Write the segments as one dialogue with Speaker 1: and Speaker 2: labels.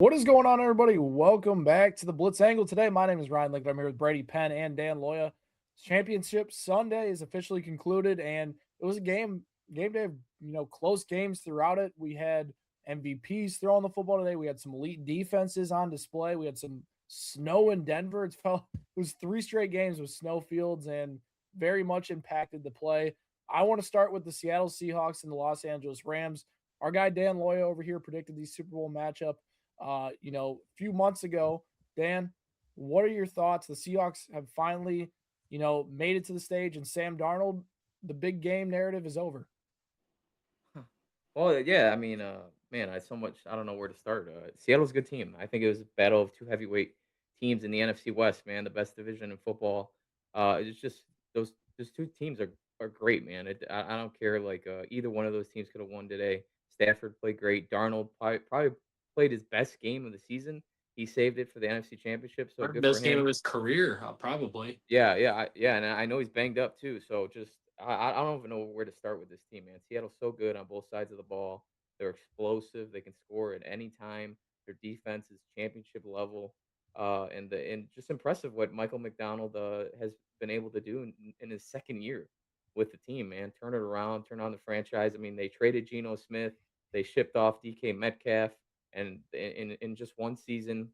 Speaker 1: What is going on, everybody? Welcome back to the Blitz Angle. Today, my name is Ryan Lickett. I'm here with Brady Penn and Dan Loya. Championship Sunday is officially concluded, and it was a game day of close games throughout it. We had MVPs throwing the football today. We had some elite defenses on display. We had some snow in Denver. It was three straight games with snow fields and very much impacted the play. I want to start with the Seattle Seahawks and the Los Angeles Rams. Our guy Dan Loya over here predicted the Super Bowl matchup a few months ago. Dan, what are your thoughts? The Seahawks have finally, made it to the stage, and Sam Darnold, the big game narrative is over.
Speaker 2: Huh. Well, yeah, I mean, man, I don't know where to start. Seattle's a good team. I think it was a battle of two heavyweight teams in the NFC West, man, the best division in football. It's just those two teams are great, man. I don't care. Like either one of those teams could have won today. Stafford played great. Darnold probably played his best game of the season. He saved it for the NFC Championship, so
Speaker 3: Our
Speaker 2: good for
Speaker 3: best game
Speaker 2: him.
Speaker 3: of his career, probably.
Speaker 2: Yeah, and I know he's banged up too. So just I don't even know where to start with this team, man. Seattle's so good on both sides of the ball. They're explosive. They can score at any time. Their defense is championship level. And just impressive what Michael McDonald has been able to do in his second year with the team, man. Turn it around, turn on the franchise. I mean, they traded Geno Smith, they shipped off DK Metcalf, and in just one season,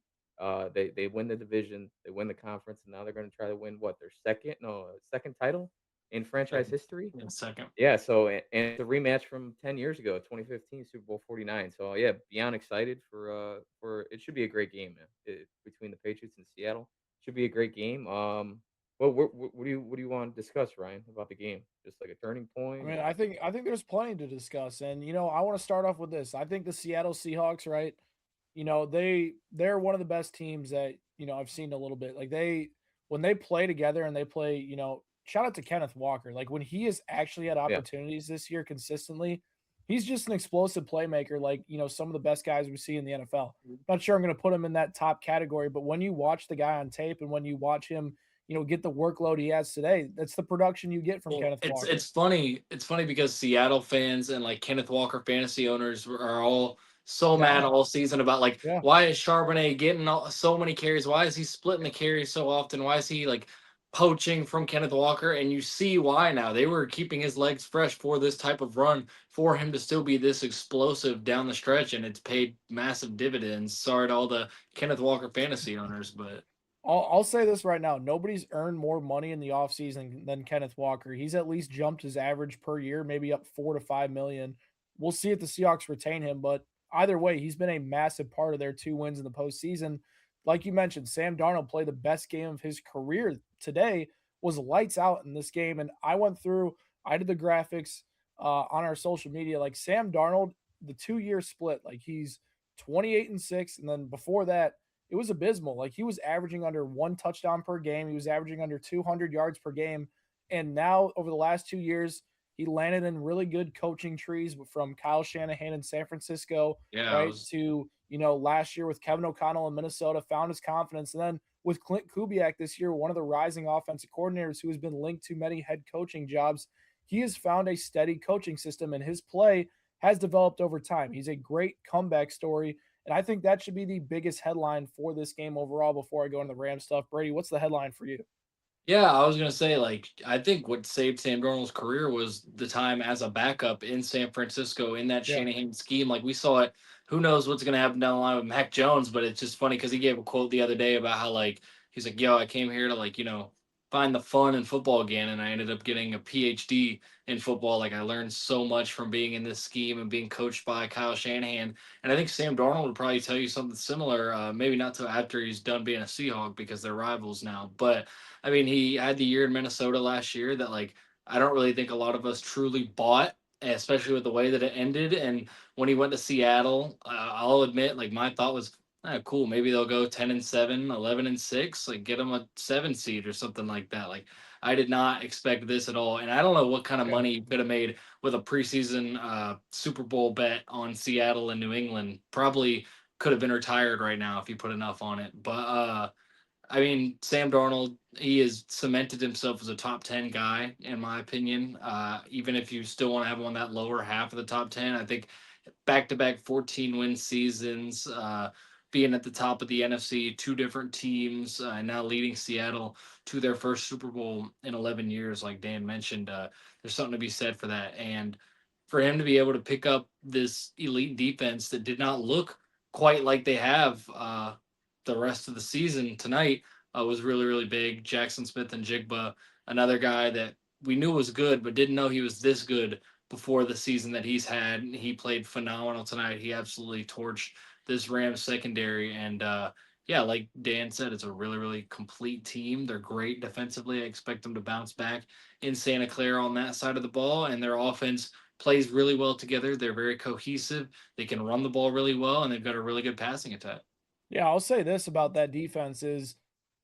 Speaker 2: they win the division, they win the conference, and now they're going to try to win what their second title in franchise
Speaker 3: Second.
Speaker 2: history.
Speaker 3: In second.
Speaker 2: Yeah, so and it's a rematch from 10 years ago, 2015 Super Bowl 49. So yeah, beyond excited for it. Should be a great game, man. Between the Patriots and Seattle, should be a great game. Well, what do you want to discuss, Ryan, about the game? Just like a turning
Speaker 1: I
Speaker 2: point,
Speaker 1: mean,
Speaker 2: or
Speaker 1: I think there's plenty to discuss, and I want to start off with this. I think the Seattle Seahawks, right? They're one of the best teams that I've seen a little bit. Like when they play together and they play, shout out to Kenneth Walker. Like when he has actually had
Speaker 2: yeah,
Speaker 1: opportunities this year consistently, he's just an explosive playmaker. Like some of the best guys we see in the NFL. Not sure I'm going to put him in that top category, but when you watch the guy on tape and when you watch him, get the workload he has today, that's the production you get from
Speaker 3: Well,
Speaker 1: Kenneth
Speaker 3: it's
Speaker 1: Walker.
Speaker 3: it's funny. It's funny because Seattle fans and like Kenneth Walker fantasy owners are all so
Speaker 1: Yeah,
Speaker 3: mad all season about like
Speaker 1: yeah.
Speaker 3: why is Charbonnet getting so many carries? Why is he splitting the carries so often? Why is he like poaching from Kenneth Walker? And you see why now. They were keeping his legs fresh for this type of run for him to still be this explosive down the stretch, and it's paid massive dividends. Sorry to all the Kenneth Walker fantasy owners, but
Speaker 1: I'll say this right now. Nobody's earned more money in the offseason than Kenneth Walker. He's at least jumped his average per year, maybe up 4 to 5 million. We'll see if the Seahawks retain him, but either way, he's been a massive part of their 2 wins in the postseason. Like you mentioned, Sam Darnold played the best game of his career today, was lights out in this game. And I did the graphics on our social media. Like Sam Darnold, the 2 year split, like he's 28-6. And then before that, it was abysmal. Like he was averaging under one touchdown per game. He was averaging under 200 yards per game. And now over the last 2 years, he landed in really good coaching trees from Kyle Shanahan in San Francisco,
Speaker 3: yeah, I
Speaker 1: right?
Speaker 3: was
Speaker 1: To, last year with Kevin O'Connell in Minnesota, found his confidence. And then with Clint Kubiak this year, one of the rising offensive coordinators who has been linked to many head coaching jobs, he has found a steady coaching system and his play has developed over time. He's a great comeback story, and I think that should be the biggest headline for this game overall before I go into the Ram stuff. Brady, what's the headline for you?
Speaker 3: Yeah, I was gonna say, like, I think what saved Sam Darnold's career was the time as a backup in San Francisco in that
Speaker 1: Yeah.
Speaker 3: Shanahan scheme. Like, we saw it. Who knows what's gonna happen down the line with Mac Jones? But it's just funny because he gave a quote the other day about how like he's like, "Yo, I came here to like find the fun in football again, and I ended up getting a PhD in football. Like, I learned so much from being in this scheme and being coached by Kyle Shanahan." And I think Sam Darnold would probably tell you something similar. Maybe not till after he's done being a Seahawk because they're rivals now, but I mean, he had the year in Minnesota last year that like I don't really think a lot of us truly bought, especially with the way that it ended. And when he went to Seattle, I'll admit, like my thought was, cool, maybe they'll go 10-7, 11-6, like get them a 7 seed or something like that. Like I did not expect this at all, and I don't know what kind of
Speaker 1: Yeah.
Speaker 3: money you could have made with a preseason Super Bowl bet on Seattle and New England. Probably could have been retired right now if you put enough on it, but. I mean, Sam Darnold, he has cemented himself as a top 10 guy, in my opinion. Even if you still want to have him on that lower half of the top 10, I think back to back 14 win seasons, being at the top of the NFC, two different teams, and now leading Seattle to their first Super Bowl in 11 years, like Dan mentioned. There's something to be said for that. And for him to be able to pick up this elite defense that did not look quite like they have the rest of the season tonight was really, really big. Jackson Smith and Jigba, another guy that we knew was good, but didn't know he was this good before the season that he's had. He played phenomenal tonight. He absolutely torched this Rams secondary. And yeah, like Dan said, it's a really, really complete team. They're great defensively. I expect them to bounce back in Santa Clara on that side of the ball. And their offense plays really well together. They're very cohesive. They can run the ball really well, and they've got a really good passing attack.
Speaker 1: Yeah, I'll say this about that defense is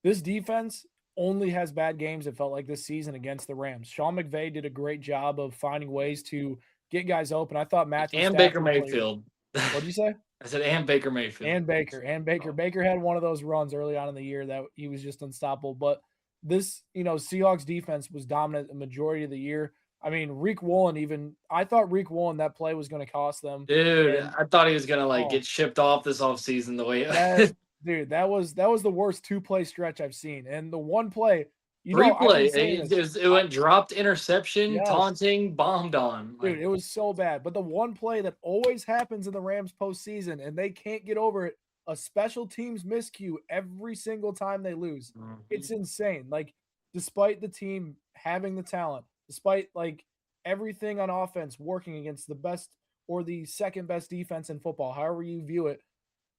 Speaker 1: this defense only has bad games, it felt like this season against the Rams. Sean McVay did a great job of finding ways to get guys open. I thought Matthew
Speaker 3: And Baker
Speaker 1: Stafford played.
Speaker 3: Mayfield.
Speaker 1: What'd you say?
Speaker 3: I said, and Baker Mayfield.
Speaker 1: And Baker.
Speaker 3: Oh.
Speaker 1: Baker had one of those runs early on in the year that he was just unstoppable. But this, Seahawks defense was dominant the majority of the year. I mean, Reek Woolen I thought Reek Woolen, that play was going to cost them.
Speaker 3: Dude,
Speaker 1: And
Speaker 3: I thought he was gonna
Speaker 1: oh,
Speaker 3: get shipped off this offseason the way
Speaker 1: that was the worst 2-play stretch I've seen. And the one play,
Speaker 3: replay. It
Speaker 1: I
Speaker 3: went dropped interception,
Speaker 1: yes,
Speaker 3: taunting, bombed on.
Speaker 1: dude, it was so bad. But the one play that always happens in the Rams postseason, and they can't get over it, a special teams miscue every single time they lose. It's insane. Like, despite the team having the talent, despite like everything on offense working against the best or the second best defense in football, however you view it,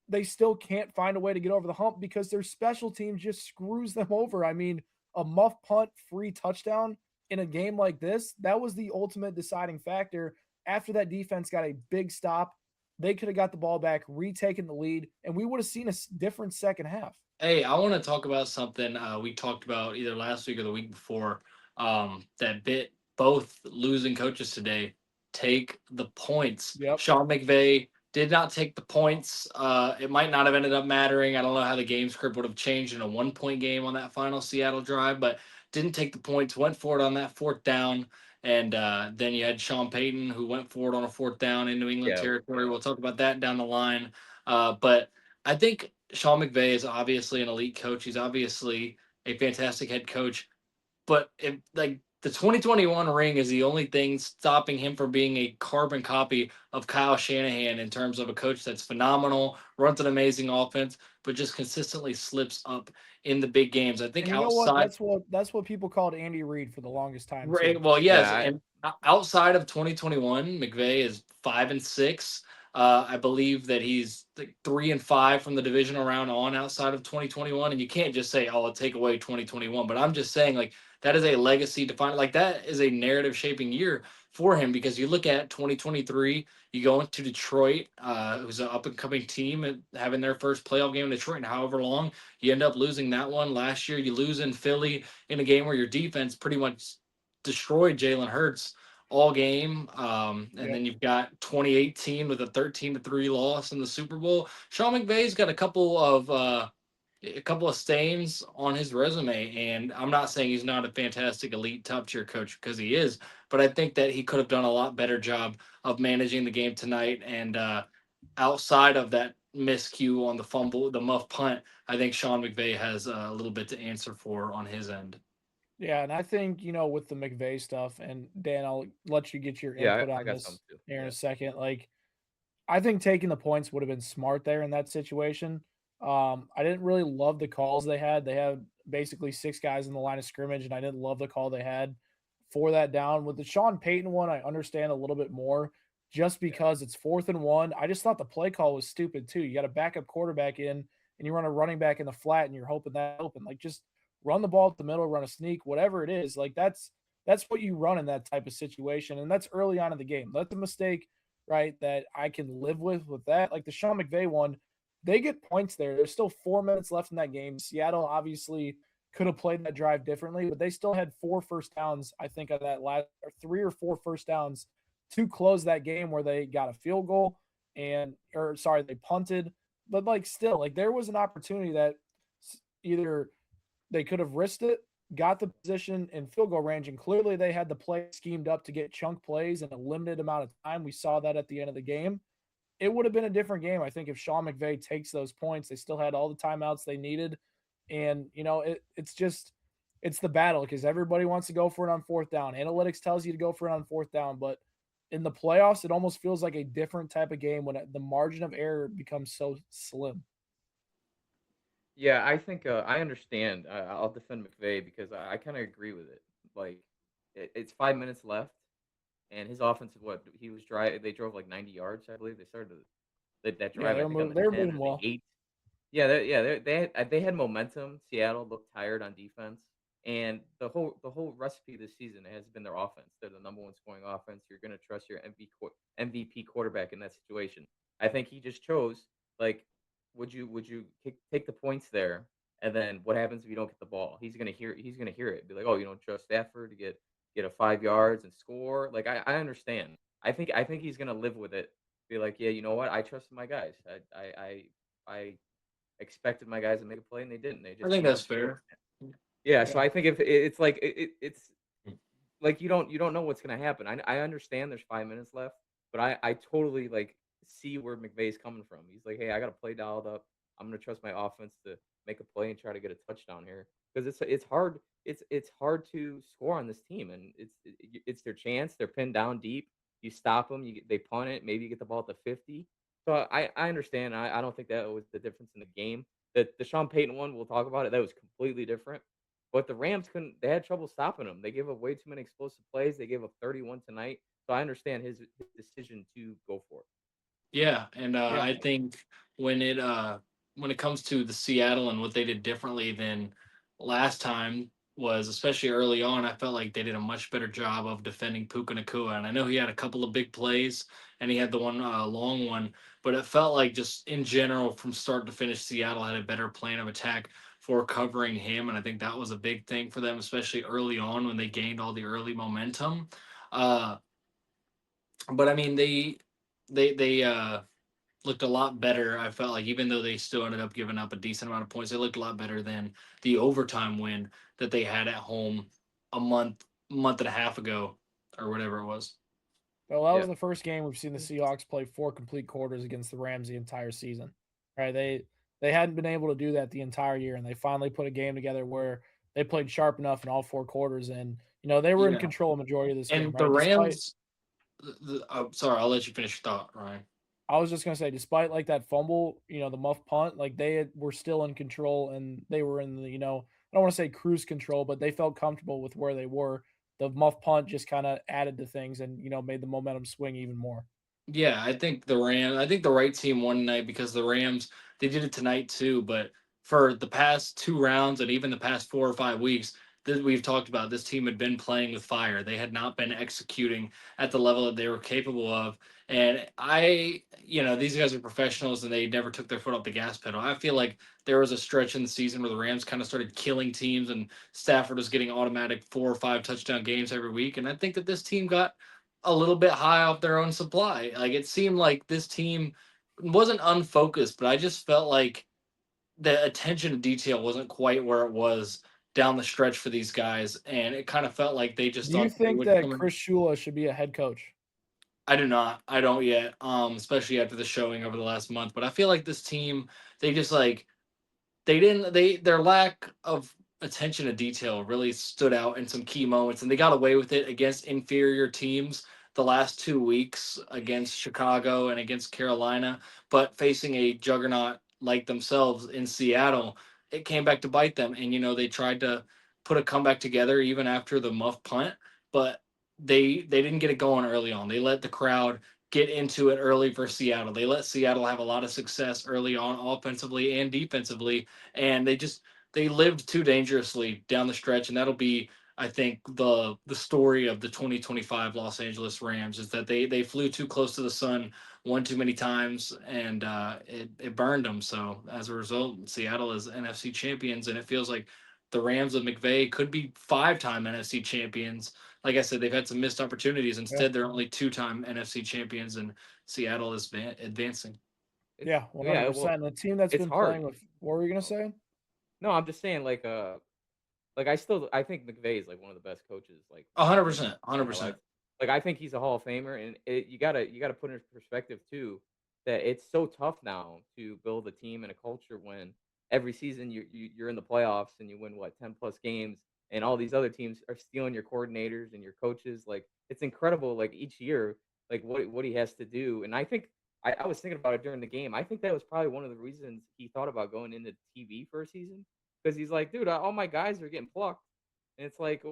Speaker 1: they still can't find a way to get over the hump because their special team just screws them over. I mean, a muff punt free touchdown in a game like this, that was the ultimate deciding factor. After that defense got a big stop, they could have got the ball back, retaken the lead, and we would have seen a different second half.
Speaker 3: Hey, I want to talk about something we talked about either last week or the week before that bit both losing coaches today. Take the points.
Speaker 1: Yep.
Speaker 3: Sean McVay did not take the points. It might not have ended up mattering. I don't know how the game script would have changed in a 1-point game on that final Seattle drive, but didn't take the points, went for it on that fourth down. And then you had Sean Payton, who went for it on a fourth down in New England territory. We'll talk about that down the line. But I think Sean McVay is obviously an elite coach. He's obviously a fantastic head coach. But if like the 2021 ring is the only thing stopping him from being a carbon copy of Kyle Shanahan in terms of a coach that's phenomenal, runs an amazing offense, but just consistently slips up in the big games. I think
Speaker 1: And you know
Speaker 3: outside
Speaker 1: what? That's what people called Andy Reid for the longest time
Speaker 3: right,
Speaker 1: too.
Speaker 3: well, yes,
Speaker 2: Yeah,
Speaker 3: and outside of 2021, McVay is 5-6. I believe that he's like 3-5 from the divisional round on outside of 2021, and you can't just say, "Oh, I'll take away 2021." But I'm just saying, like that is a legacy defined, like that is a narrative shaping year for him because you look at 2023, you go into Detroit, who's an up and coming team and having their first playoff game in Detroit in however long. You end up losing that one last year. You lose in Philly in a game where your defense pretty much destroyed Jalen Hurts all game. And then you've got 2018 with a 13-3 loss in the Super Bowl. Sean McVay's got a couple of stains on his resume, and I'm not saying he's not a fantastic elite top tier coach because he is, but I think that he could have done a lot better job of managing the game tonight. And outside of that miscue on the fumble, the muff punt, I think Sean McVay has a little bit to answer for on his end.
Speaker 1: Yeah, and I think, with the McVay stuff, and Dan, I'll let you get your
Speaker 2: yeah,
Speaker 1: input
Speaker 2: I
Speaker 1: on
Speaker 2: got some
Speaker 1: this
Speaker 2: too.
Speaker 1: here in
Speaker 2: Yeah,
Speaker 1: a second. Like, I think taking the points would have been smart there in that situation. I didn't really love the calls they had. They had basically 6 guys in the line of scrimmage, and I didn't love the call they had for that down. With the Sean Payton one, I understand a little bit more just
Speaker 2: yeah,
Speaker 1: because it's 4th and 1. I just thought the play call was stupid too. You got a backup quarterback in, and you run a running back in the flat, and you're hoping that open. Like, just run the ball at the middle, run a sneak, whatever it is. Like, that's what you run in that type of situation, and that's early on in the game. Let the mistake, right, that I can live with that. Like the Sean McVay one, they get points there. There's still 4 minutes left in that game. Seattle obviously could have played that drive differently, but they still had 4 first downs, I think, on that last, or 3 or 4 first downs to close that game where they got a field goal they punted. But like still, like there was an opportunity that either they could have risked it, got the position in field goal range, and clearly they had the play schemed up to get chunk plays in a limited amount of time. We saw that at the end of the game. it would have been a different game. I think if Sean McVay takes those points, they still had all the timeouts they needed. And, it's the battle because everybody wants to go for it on fourth down. Analytics tells you to go for it on fourth down, but in the playoffs, it almost feels like a different type of game when the margin of error becomes so slim.
Speaker 2: Yeah, I think I understand. I'll defend McVay because I kind of agree with it. Like, it's 5 minutes left, and his offense, what he was driving, they drove like 90 yards, I believe. They started that
Speaker 1: Yeah,
Speaker 2: drive, I think, on the
Speaker 1: they were
Speaker 2: 10
Speaker 1: moving
Speaker 2: or the
Speaker 1: well.
Speaker 2: 8. Yeah, they had momentum. Seattle looked tired on defense, and the whole recipe this season has been their offense. They're the number one scoring offense. You're going to trust your MVP quarterback in that situation. I think he just chose, like, would you take the points there, and then what happens if you don't get the ball? He's gonna hear it, be like, oh, you don't trust Stafford to get a 5 yards and score. Like, I understand. I think he's gonna live with it. Be like, yeah, you know what? I trusted my guys. I expected my guys to make a play, and they didn't. They
Speaker 3: I
Speaker 2: just
Speaker 3: think
Speaker 2: came
Speaker 3: that's
Speaker 2: up short.
Speaker 3: fair.
Speaker 2: Yeah, so
Speaker 1: Yeah.
Speaker 2: I think if it's like it's like you don't know what's gonna happen. I understand there's 5 minutes left, but I totally like see where McVay's coming from. He's like, hey, I got to play dialed up. I'm gonna trust my offense to make a play and try to get a touchdown here because it's hard. It's hard to score on this team, and it's their chance. They're pinned down deep. You stop them. They punt it. Maybe you get the ball at the 50. So I understand. I don't think that was the difference in the game. The Sean Payton one, we'll talk about it. That was completely different. But the Rams couldn't. They had trouble stopping him. They gave up way too many explosive plays. They gave up 31 tonight. So I understand his decision to go for it.
Speaker 3: Yeah, and
Speaker 1: Yeah.
Speaker 3: I think when it comes to the Seattle and what they did differently than last time was especially early on, I felt like they did a much better job of defending Puka Nakua. And I know he had a couple of big plays and he had the one long one, but it felt like just in general from start to finish, Seattle had a better plan of attack for covering him, and I think that was a big thing for them, especially early on when they gained all the early momentum. Uh, but I mean, they looked a lot better. I felt like even though they still ended up giving up a decent amount of points, they looked a lot better than the overtime win that they had at home a month and a half ago, or whatever it was.
Speaker 1: Well, that was
Speaker 2: Yeah.
Speaker 1: the first game we've seen the Seahawks play 4 complete quarters against the Rams the entire season. Right? They hadn't been able to do that the entire year, and they finally put a game together where they played sharp enough in all 4 quarters, and they were in
Speaker 3: Yeah,
Speaker 1: control majority of this game,
Speaker 3: and the
Speaker 1: right? Despite
Speaker 3: Rams. Sorry, I'll let you finish your thought, Ryan.
Speaker 1: I was just gonna say, despite like that fumble, the muff punt, like were still in control and they were in the, I don't want to say cruise control, but they felt comfortable with where they were. The muff punt just kind of added to things and made the momentum swing even more.
Speaker 3: Yeah, I think the right team won tonight because the Rams, they did it tonight too. But for the past two rounds and even the past 4 or 5 weeks that we've talked about, this team had been playing with fire. They had not been executing at the level that they were capable of. And these guys are professionals and they never took their foot off the gas pedal. I feel like there was a stretch in the season where the Rams kind of started killing teams and Stafford was getting automatic 4 or 5 touchdown games every week. And I think that this team got a little bit high off their own supply. Like it seemed like this team wasn't unfocused, but I just felt like the attention to detail wasn't quite where it was down the stretch for these guys, and it kind of felt like they just
Speaker 1: Do you
Speaker 3: thought they
Speaker 1: think
Speaker 3: would
Speaker 1: that
Speaker 3: come in.
Speaker 1: Chris Shula should be a head coach?
Speaker 3: I do not. I don't yet. Especially after the showing over the last month. But I feel like this team, they just like they didn't they their lack of attention to detail really stood out in some key moments and they got away with it against inferior teams the last 2 weeks against Chicago and against Carolina, but facing a juggernaut like themselves in Seattle, it came back to bite them. And they tried to put a comeback together even after the muff punt, but they didn't get it going early on. They let the crowd get into it early for Seattle. They let Seattle have a lot of success early on offensively and defensively, and they lived too dangerously down the stretch, and that'll be, I think, the story of the 2025 Los Angeles Rams is that they flew too close to the sun one too many times, and it burned them. So as a result, Seattle is NFC champions, and it feels like the Rams of McVay could be 5-time NFC champions. Like I said, they've had some missed opportunities.
Speaker 1: Yeah.
Speaker 3: Instead, they're only 2-time NFC champions, and Seattle is advancing.
Speaker 1: Yeah,
Speaker 2: Well,
Speaker 1: 100%. The team that's
Speaker 2: it's
Speaker 1: been playing
Speaker 2: hard.
Speaker 1: with what were you gonna
Speaker 2: Oh,
Speaker 1: say?
Speaker 2: no, I'm just saying, like I think McVay is like one of the best coaches like
Speaker 3: hundred
Speaker 2: in
Speaker 3: percent,
Speaker 2: in
Speaker 3: hundred
Speaker 2: my life.
Speaker 3: percent.
Speaker 2: Like I think he's a Hall of Famer, and you gotta put in perspective too. that it's so tough now to build a team and a culture when every season you're in the playoffs and you win what 10 plus games and all these other teams are stealing your coordinators and your coaches. Like it's incredible. Like each year, like what he has to do. And I think I was thinking about it during the game. I think that was probably one of the reasons he thought about going into TV for a season because he's like, dude, all my guys are getting plucked, and it's like,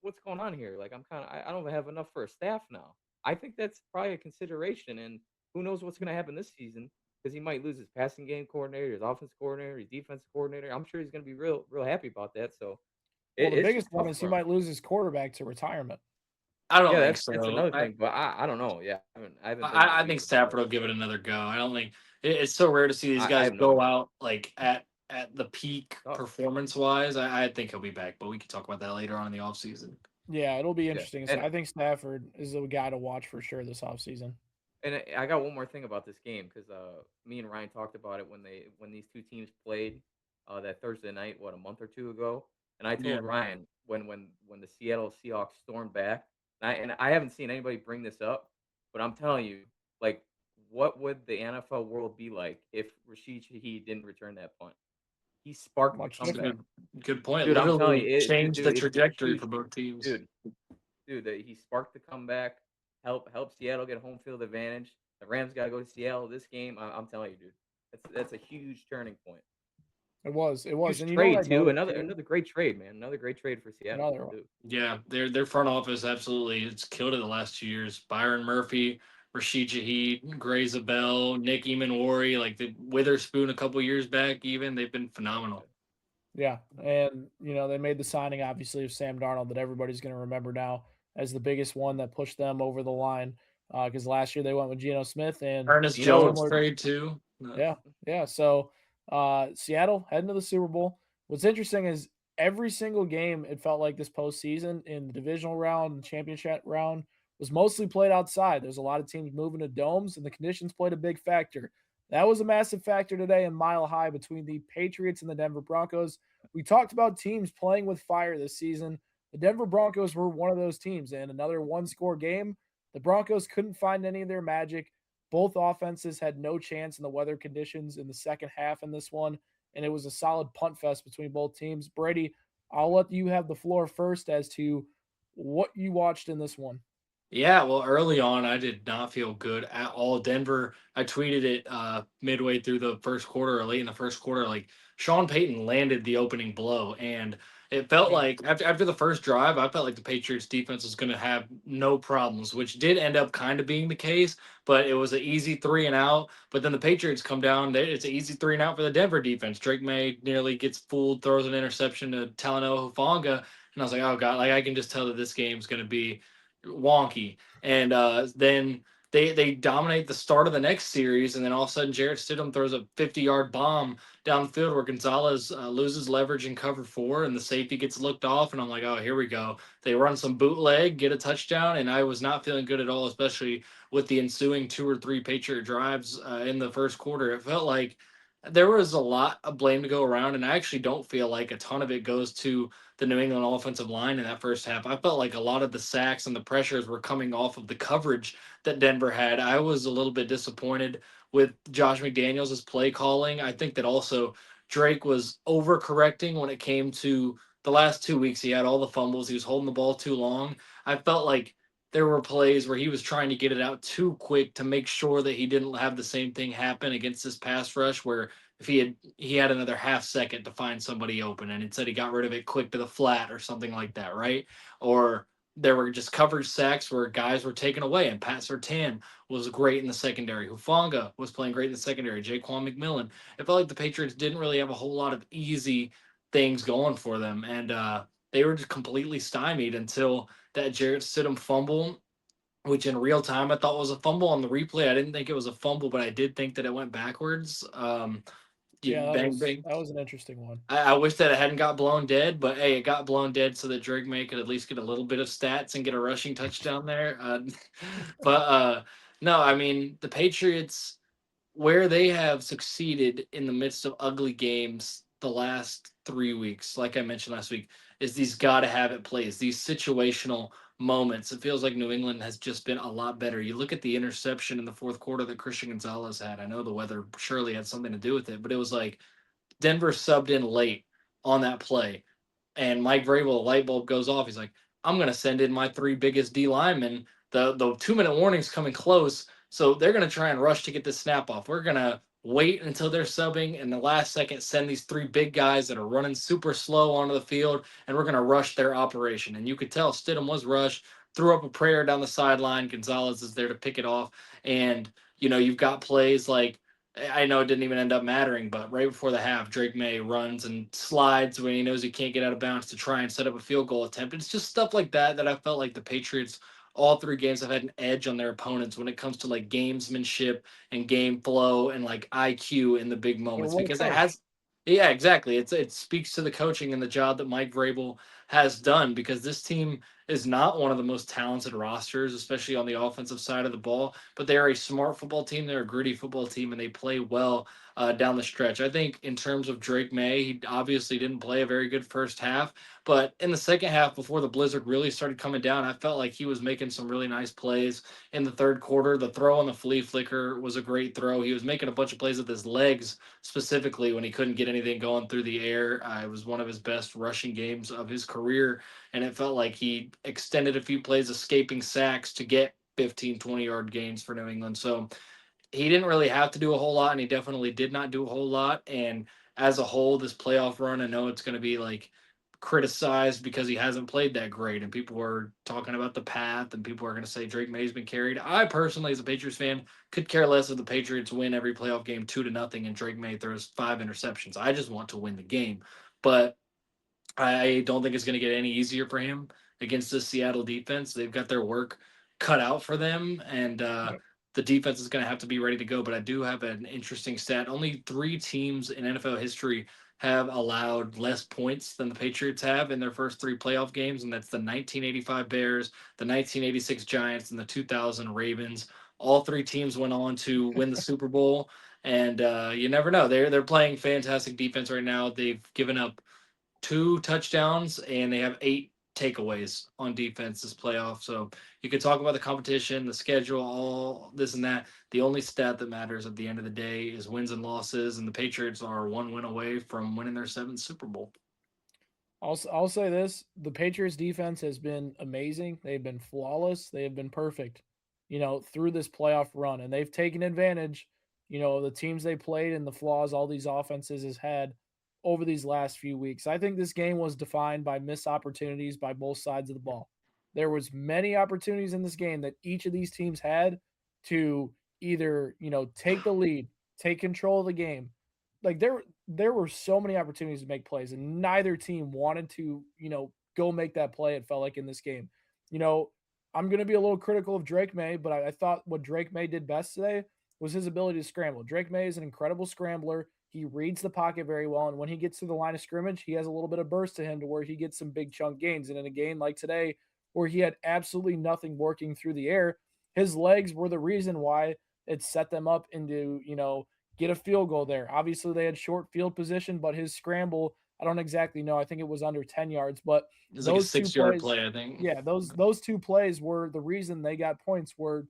Speaker 2: what's going on here? Like I don't have enough for a staff now. I think that's probably a consideration, and who knows what's going to happen this season because he might lose his passing game coordinator, his offense coordinator, his defensive coordinator. I'm sure he's going to be real happy about that. So
Speaker 1: Well, the
Speaker 2: it's
Speaker 1: biggest
Speaker 2: just
Speaker 1: one
Speaker 2: tough
Speaker 1: is he
Speaker 2: for him.
Speaker 1: might lose his quarterback to retirement.
Speaker 3: I don't
Speaker 2: Yeah,
Speaker 3: think
Speaker 2: that's
Speaker 3: so.
Speaker 2: another thing, but I don't know. Yeah, I haven't been in the
Speaker 3: I
Speaker 2: weeds
Speaker 3: think
Speaker 2: about
Speaker 3: Stafford
Speaker 2: that.
Speaker 3: will give it
Speaker 2: So
Speaker 3: another go. I don't think it's so rare to see these
Speaker 2: I
Speaker 3: guys
Speaker 2: have no
Speaker 3: go
Speaker 2: idea.
Speaker 3: out like at the peak
Speaker 2: Tough.
Speaker 3: performance wise. I think he'll be back, but we can talk about that later on in the offseason.
Speaker 1: Yeah, it'll be
Speaker 2: Yeah,
Speaker 1: interesting. So I think Stafford is the guy to watch for sure this offseason.
Speaker 2: and I got one more thing about this game because me and Ryan talked about it when these two teams played that Thursday night, what a month or two ago, and I
Speaker 3: Yeah.
Speaker 2: told Ryan when the Seattle Seahawks stormed back, and I haven't seen anybody bring this up, but I'm telling you, like, what would the NFL world be like if Rashid Shaheed didn't return that punt? He sparked the
Speaker 1: Much
Speaker 3: That's a
Speaker 1: different.
Speaker 2: comeback,
Speaker 3: good point. It
Speaker 2: dude. I'm telling
Speaker 3: literally
Speaker 2: you,
Speaker 3: changed the
Speaker 2: it's a
Speaker 3: trajectory
Speaker 2: huge,
Speaker 3: for both teams.
Speaker 2: dude. Dude, that he sparked the comeback, help Seattle get home field advantage. The Rams got to go to Seattle this game. I'm telling you, dude, that's a huge turning point.
Speaker 1: It was,
Speaker 2: Huge
Speaker 1: and you know what
Speaker 2: trade
Speaker 1: I
Speaker 2: too.
Speaker 1: noticed
Speaker 2: Another
Speaker 1: too?
Speaker 2: another great trade, man. Another great trade for Seattle
Speaker 1: Another one.
Speaker 2: too.
Speaker 3: Yeah, their front office absolutely it's killed it the last 2 years. Byron Murphy, Rashid Shaheed, Gray Zabel, Nick Emanwari, like the Witherspoon a couple years back, even they've been phenomenal.
Speaker 1: Yeah, and they made the signing obviously of Sam Darnold that everybody's going to remember now as the biggest one that pushed them over the line. Because last year they went with Geno Smith and
Speaker 3: Ernest Jones
Speaker 2: Gino,
Speaker 1: similar.
Speaker 3: trade too.
Speaker 1: Yeah, yeah. So Seattle heading to the Super Bowl. What's interesting is every single game it felt like this postseason in the divisional round and championship round was mostly played outside. There's a lot of teams moving to domes, and the conditions played a big factor. That was a massive factor today in Mile High between the Patriots and the Denver Broncos. We talked about teams playing with fire this season. The Denver Broncos were one of those teams, and another one-score game. The Broncos couldn't find any of their magic. Both offenses had no chance in the weather conditions in the second half in this one, and it was a solid punt fest between both teams. Brady, I'll let you have the floor first as to what you watched in this one.
Speaker 3: Yeah, well, early on, I did not feel good at all. Denver, I tweeted it midway through the first quarter or late in the first quarter. Like Sean Payton landed the opening blow, and it felt
Speaker 1: Yeah,
Speaker 3: like after the first drive, I felt like the Patriots defense was going to have no problems, which did end up kind of being the case. But it was an easy 3-and-out. But then the Patriots come down, it's an easy 3-and-out for the Denver defense. Drake May nearly gets fooled, throws an interception to Talanoa Hufanga, and I was like, oh god, like I can just tell that this game's going to be wonky. And then they dominate the start of the next series, and then all of a sudden Jarrett Stidham throws a 50-yard bomb down the field where Gonzalez loses leverage in cover four, and the safety gets looked off. And I'm like, oh, here we go. They run some bootleg, get a touchdown, and I was not feeling good at all, especially with the ensuing 2 or 3 Patriot drives in the first quarter. It felt like there was a lot of blame to go around, and I actually don't feel like a ton of it goes to the New England offensive line in that first half. I felt like a lot of the sacks and the pressures were coming off of the coverage that Denver had. I was a little bit disappointed with Josh McDaniels' play calling. I think that also Drake was overcorrecting when it came to the last 2 weeks. He had all the fumbles. He was holding the ball too long. I felt like there were plays where he was trying to get it out too quick to make sure that he didn't have the same thing happen against this pass rush where if he had another half second to find somebody open and instead he got rid of it quick to the flat or something like that, right? Or there were just coverage sacks where guys were taken away, and Pat Surtain was great in the secondary. Hufanga was playing great in the secondary. Jaquan McMillan. It felt like the Patriots didn't really have a whole lot of easy things going for them, and they were just completely stymied until that Jarrett Stidham fumble, which in real time I thought was a fumble. On the replay, I didn't think it was a fumble, but I did think that it went backwards.
Speaker 1: yeah, that
Speaker 3: Bang
Speaker 1: was
Speaker 3: bang.
Speaker 1: that was an interesting one.
Speaker 3: I wish that it hadn't got blown dead, but hey, it got blown dead so that Drake May could at least get a little bit of stats and get a rushing touchdown there. But no, I mean the Patriots, where they have succeeded in the midst of ugly games the last 3 weeks, like I mentioned last week, is these gotta have it plays, these situational moments, it feels like New England has just been a lot better. You look at the interception in the fourth quarter that Christian Gonzalez had. I know the weather surely had something to do with it, but it was like Denver subbed in late on that play, and Mike Vrabel, the light bulb goes off. He's like, "I'm going to send in my three biggest D linemen. The 2 minute warning's coming close, so they're going to try and rush to get this snap off. We're going to wait until they're subbing, and the last second send these three big guys that are running super slow onto the field, and we're going to rush their operation." And you could tell Stidham was rushed, threw up a prayer down the sideline. Gonzalez is there to pick it off, and you've got plays like I know it didn't even end up mattering, but right before the half, Drake May runs and slides when he knows he can't get out of bounds to try and set up a field goal attempt. It's just stuff like that that I felt like the Patriots, all three games, have had an edge on their opponents when it comes to like gamesmanship and game flow and like IQ in the big
Speaker 1: They're
Speaker 3: moments
Speaker 1: well
Speaker 3: because it
Speaker 1: coached.
Speaker 3: has. Yeah, exactly. It speaks to the coaching and the job that Mike Vrabel has done because this team is not one of the most talented rosters, especially on the offensive side of the ball, but they are a smart football team. They're a gritty football team, and they play well down the stretch. I think in terms of Drake May, he obviously didn't play a very good first half, but in the second half, before the blizzard really started coming down, I felt like he was making some really nice plays in the third quarter. The throw on the flea flicker was a great throw. He was making a bunch of plays with his legs, specifically when he couldn't get anything going through the air. It was one of his best rushing games of his career, and it felt like he extended a few plays, escaping sacks to get 15, 20-yard gains for New England. So he didn't really have to do a whole lot, and he definitely did not do a whole lot. And as a whole, this playoff run, I know it's going to be like criticized because he hasn't played that great, and people are talking about the path, and people are going to say Drake May's been carried. I personally, as a Patriots fan, could care less if the Patriots win every playoff game 2-0 and Drake May throws 5 interceptions. I just want to win the game. But I don't think it's going to get any easier for him against the Seattle defense. They've got their work cut out for them, and
Speaker 1: Yep.
Speaker 3: the defense is going to have to be ready to go. But I do have an interesting stat. Only three teams in NFL history have allowed less points than the Patriots have in their first three playoff games, and that's the 1985 Bears, the 1986 Giants, and the 2000 Ravens. All three teams went on to win the Super Bowl, and you never know. They're playing fantastic defense right now. They've given up 2 touchdowns and they have 8 takeaways on defense this playoff. So you could talk about the competition, the schedule, all this and that. The only stat that matters at the end of the day is wins and losses, and the Patriots are one win away from winning their seventh Super Bowl.
Speaker 1: I'll say this: the Patriots defense has been amazing. They've been flawless. They have been perfect, through this playoff run, and they've taken advantage, of the teams they played and the flaws all these offenses has had over these last few weeks. I think this game was defined by missed opportunities by both sides of the ball. There was many opportunities in this game that each of these teams had to either, take the lead, take control of the game. Like there were so many opportunities to make plays, and neither team wanted to, go make that play. It felt like in this game. You know, I'm going to be a little critical of Drake May, but I thought what Drake May did best today was his ability to scramble. Drake May is an incredible scrambler. He reads the pocket very well, and when he gets to the line of scrimmage, he has a little bit of burst to him to where he gets some big chunk gains. And in a game like today, where he had absolutely nothing working through the air, his legs were the reason why it set them up into, get a field goal there. Obviously, they had short field position, but his scramble, I don't exactly know. I think it was under 10 yards, but
Speaker 3: It was like a
Speaker 1: those two
Speaker 3: 6 yard
Speaker 1: plays,
Speaker 3: play, I think.
Speaker 1: yeah, those two plays were the reason they got points where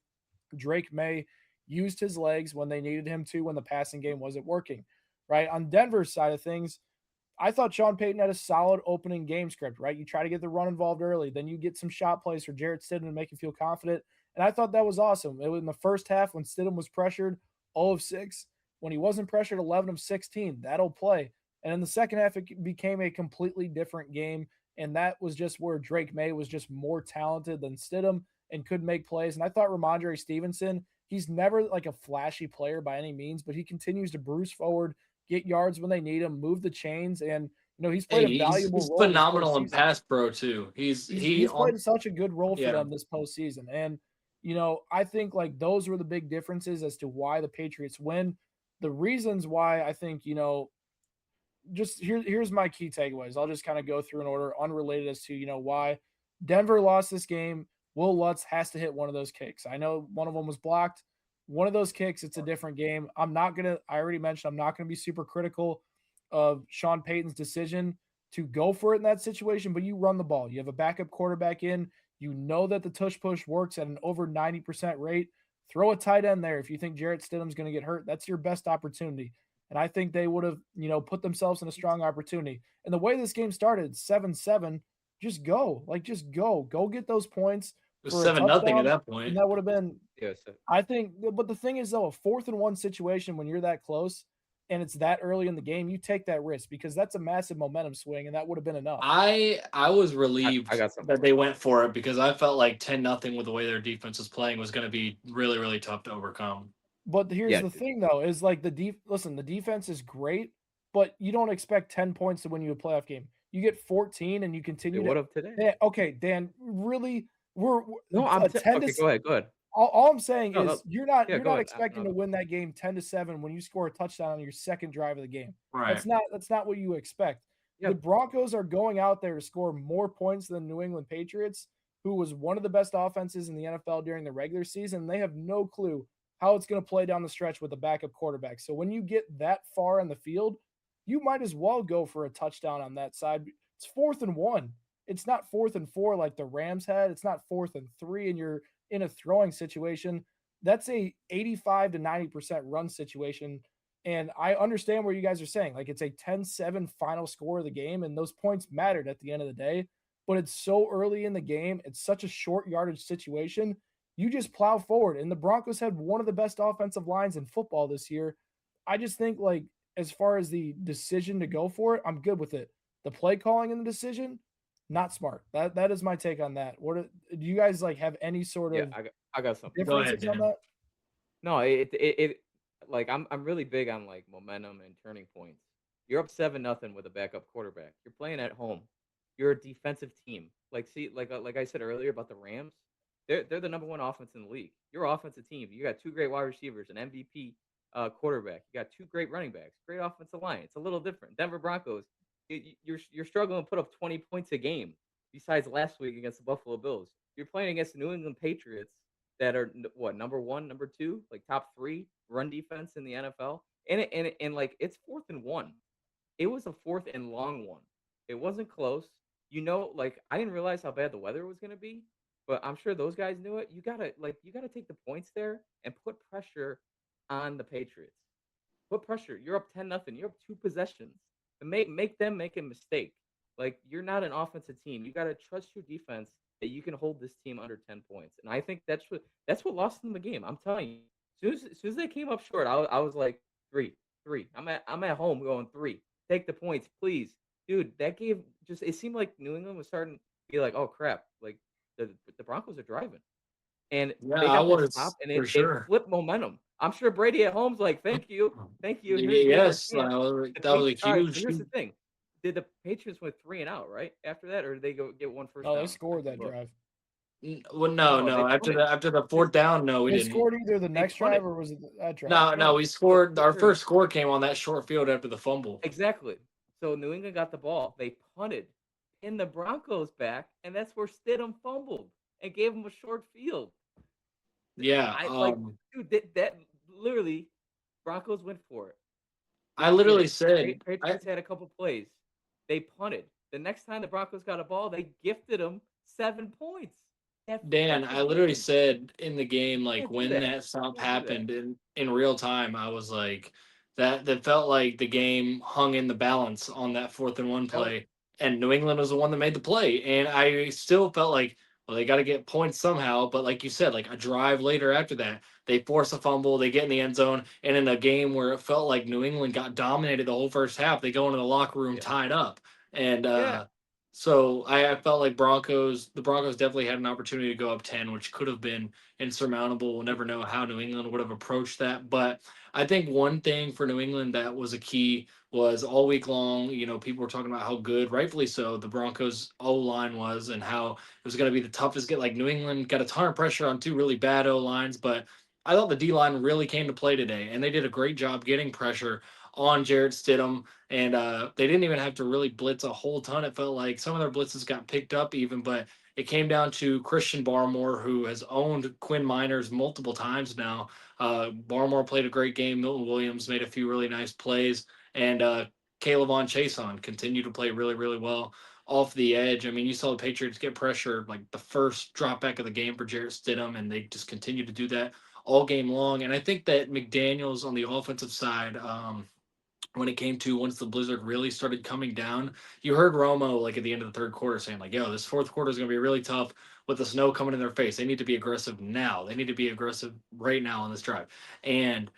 Speaker 1: Drake May used his legs when they needed him to when the passing game wasn't working. Right? On Denver's side of things, I thought Sean Payton had a solid opening game script, right? You try to get the run involved early, then you get some shot plays for Jarrett Stidham to make you feel confident. And I thought that was awesome. It was in the first half when Stidham was pressured, 0 of 6. When he wasn't pressured, 11 of 16. That'll play. And in the second half, it became a completely different game. And that was just where Drake May was just more talented than Stidham and could make plays. And I thought Ramondre Stevenson, he's never like a flashy player by any means, but he continues to bruise forward, get yards when they need him, move the chains, and he's played
Speaker 3: Hey,
Speaker 1: a
Speaker 3: he's
Speaker 1: valuable role this
Speaker 3: phenomenal in
Speaker 1: postseason.
Speaker 3: pass pro too. He
Speaker 1: He's
Speaker 3: on
Speaker 1: played such a good role for
Speaker 3: Yeah.
Speaker 1: them this postseason, and I think like those were the big differences as to why the Patriots win. The reasons why I think just here's my key takeaways. I'll just kind of go through in order, unrelated as to why Denver lost this game. Will Lutz has to hit one of those kicks. I know one of them was blocked. One of those kicks, it's a different game. I already mentioned, I'm not gonna be super critical of Sean Payton's decision to go for it in that situation, but you run the ball. You have a backup quarterback in. You know that the tush push works at an over 90% rate. Throw a tight end there if you think Jarrett Stidham's going to get hurt. That's your best opportunity. And I think they would have, put themselves in a strong opportunity. And the way this game started, 7-7, just go. Like, just go. Go get those points
Speaker 3: It was
Speaker 1: for a
Speaker 3: 7-0 at
Speaker 1: touchdown.
Speaker 3: that
Speaker 1: And
Speaker 3: point.
Speaker 1: that would have been,
Speaker 2: Yeah, so
Speaker 1: I think, but the thing is, though, a 4th and 1 situation when you're that close and it's that early in the game, you take that risk because that's a massive momentum swing, and that would have been enough.
Speaker 3: I was
Speaker 2: I
Speaker 3: relieved
Speaker 2: got something
Speaker 3: that
Speaker 2: for
Speaker 3: they
Speaker 2: you.
Speaker 3: went for it because I felt like 10-0 with the way their defense was playing was going to be really, really tough to overcome.
Speaker 1: But here's
Speaker 2: Yeah,
Speaker 1: the
Speaker 2: dude,
Speaker 1: thing, though, is like listen, the defense is great, but you don't expect 10 points to win you a playoff game. You get 14 and you
Speaker 2: they
Speaker 1: continue to.
Speaker 2: would have today.
Speaker 1: Okay, Dan, really, we're
Speaker 2: No,
Speaker 1: a 10 to
Speaker 2: okay. Go ahead. Go ahead.
Speaker 1: all I'm saying
Speaker 2: No, no.
Speaker 1: is you're not
Speaker 2: Yeah,
Speaker 1: you're
Speaker 2: go
Speaker 1: not
Speaker 2: ahead.
Speaker 1: expecting
Speaker 2: No,
Speaker 1: to
Speaker 2: no.
Speaker 1: win that game 10-7 when you score a touchdown on your second drive of the game.
Speaker 3: Right.
Speaker 1: That's not what you expect.
Speaker 2: Yeah,
Speaker 1: The Broncos are going out there to score more points than New England Patriots, who was one of the best offenses in the NFL during the regular season. They have no clue how it's going to play down the stretch with a backup quarterback. So when you get that far on the field, you might as well go for a touchdown on that side. It's 4th and 1. It's not 4th and 4 like the Rams had. It's not 4th and 3 and you're in a throwing situation. That's a 85 to 90% run situation. And I understand where you guys are saying, like, it's a 10-7 final score of the game, and those points mattered at the end of the day. But it's so early in the game. It's such a short yardage situation. You just plow forward. And the Broncos had one of the best offensive lines in football this year. I just think, like, as far as the decision to go for it, I'm good with it. The play calling and the decision, not smart. That is my take on that. Do you guys like have any sort
Speaker 2: yeah.
Speaker 1: of
Speaker 2: I got something for
Speaker 3: Go
Speaker 2: you.
Speaker 3: ahead,
Speaker 1: differences on
Speaker 3: Dan.
Speaker 1: that?
Speaker 2: No, like I'm really big on like momentum and turning points. You're up 7-0 with a backup quarterback. You're playing at home. You're a defensive team. Like see, like I said earlier about the Rams, they're the number one offense in the league. Your offensive team. You got two great wide receivers, an MVP quarterback. You got two great running backs, great offensive line. It's a little different. Denver Broncos, you're struggling to put up 20 points a game. Besides last week against the Buffalo Bills, you're playing against the New England Patriots that are what number one, number two, like top three run defense in the NFL, and like it's 4th and 1. It was a 4th and long one. It wasn't close. Like I didn't realize how bad the weather was gonna be, but I'm sure those guys knew it. You gotta take the points there and put pressure on the Patriots. Put pressure. You're up 10-0. You're up two possessions. And make them make a mistake. Like you're not an offensive team. You gotta trust your defense that you can hold this team under 10 points. And I think that's what lost them the game. I'm telling you. As soon as they came up short, I was like three, three. I'm at home going three. Take the points, please. Dude, that gave just it seemed like New England was starting to be like, oh crap, like the Broncos are driving. And
Speaker 3: Yeah,
Speaker 2: they
Speaker 3: I
Speaker 2: got that stop
Speaker 3: was
Speaker 2: and
Speaker 3: for
Speaker 2: it
Speaker 3: sure.
Speaker 2: flipped momentum. I'm sure Brady at home's like, "Thank you. Thank you. Here's our
Speaker 3: Yes,
Speaker 2: chance." The
Speaker 3: that was a
Speaker 2: All right, so
Speaker 3: huge.
Speaker 2: here's the thing. Did the Patriots went 3 and out, right? After that, or did they go get one first
Speaker 1: No, they
Speaker 2: down
Speaker 1: scored
Speaker 2: after the
Speaker 1: that
Speaker 2: book?
Speaker 1: drive.
Speaker 3: Well, no,
Speaker 2: No, they
Speaker 3: no. After
Speaker 2: punted.
Speaker 3: the
Speaker 2: Dude,
Speaker 3: fourth down, no, we
Speaker 1: They
Speaker 3: didn't.
Speaker 1: scored either the
Speaker 2: they
Speaker 1: next drive
Speaker 2: punted.
Speaker 1: or was it that drive?
Speaker 3: No, no,
Speaker 2: No.
Speaker 3: we
Speaker 2: So
Speaker 3: scored. Our
Speaker 2: after
Speaker 3: first score came on that short field after the fumble.
Speaker 2: exactly. So New England got the ball. They punted. In the Broncos back, and that's where Stidham fumbled and gave him a short field.
Speaker 3: Yeah,
Speaker 2: I like, dude, that literally Broncos went for it.
Speaker 3: I
Speaker 2: Didn't get
Speaker 3: literally
Speaker 2: it.
Speaker 3: said,
Speaker 2: Patriots had a couple plays. They punted. The next time the Broncos got a ball, they gifted them 7 points. That
Speaker 3: Dan,
Speaker 2: flipped the
Speaker 3: I literally
Speaker 2: game.
Speaker 3: said in the game,
Speaker 2: You
Speaker 3: like
Speaker 2: can't do
Speaker 3: when
Speaker 2: that.
Speaker 3: that stop
Speaker 2: You can't do that.
Speaker 3: happened in real time, I was like, that felt like the game hung in the balance on that 4th and 1
Speaker 2: Yep.
Speaker 3: play, and New England was the one that made the play, and I still felt like, well, they got to get points somehow, but like you said, like a drive later after that, they force a fumble, they get in the end zone, and in a game where it felt like New England got dominated the whole first half, they go into the locker room
Speaker 2: Yeah.
Speaker 3: tied up, and
Speaker 2: Yeah.
Speaker 3: so I felt like the Broncos definitely had an opportunity to go up 10, which could have been insurmountable. We'll never know how New England would have approached that. But I think one thing for New England that was a key was all week long, people were talking about how good, rightfully so, the Broncos O line was and how it was going to be the toughest get. Like New England got a ton of pressure on two really bad O lines, but I thought the D line really came to play today, and they did a great job getting pressure on Jarrett Stidham, and they didn't even have to really blitz a whole ton. It felt like some of their blitzes got picked up even, but it came down to Christian Barmore, who has owned Quinn Miners multiple times now. Barmore played a great game. Milton Williams made a few really nice plays, and Caleb on Chason continued to play really, really well. off the edge. I mean, you saw the Patriots get pressure like the first drop back of the game for Jarrett Stidham, and they just continue to do that all game long. And I think that McDaniels on the offensive side, when it came to once the blizzard really started coming down, you heard Romo like at the end of the third quarter saying like, "Yo, this fourth quarter is going to be really tough with the snow coming in their face. They need to be aggressive now. They need to be aggressive right now on this drive." And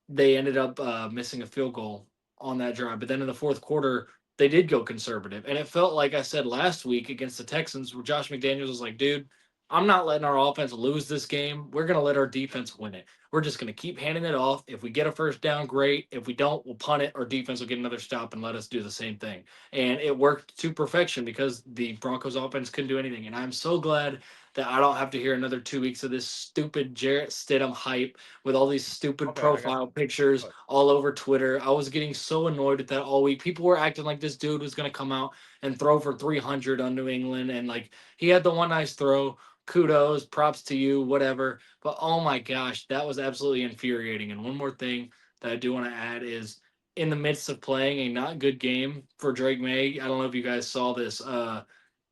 Speaker 3: they ended up missing a field goal on that drive. But then in the fourth quarter, they did go conservative. And it felt like I said last week against the Texans, where Josh McDaniels was like, dude, I'm not letting our offense lose this game. We're going to let our defense win it. We're just going to keep handing it off. If we get a first down, great. If we don't, we'll punt it. Our defense will get another stop and let us do the same thing. And it worked to perfection because the Broncos offense couldn't do anything. And I'm so glad that I don't have to hear another 2 weeks of this stupid Jarrett Stidham hype with all these stupid
Speaker 2: Okay, I got
Speaker 3: profile pictures
Speaker 2: you.
Speaker 3: all over Twitter. I was getting so annoyed with that all week. People were acting like this dude was going to come out and throw for 300 on New England. And like he had the one nice throw. Kudos, props to you, whatever. But oh my gosh, that was absolutely infuriating. And one more thing that I do want to add is in the midst of playing a not good game for Drake May, I don't know if you guys saw this.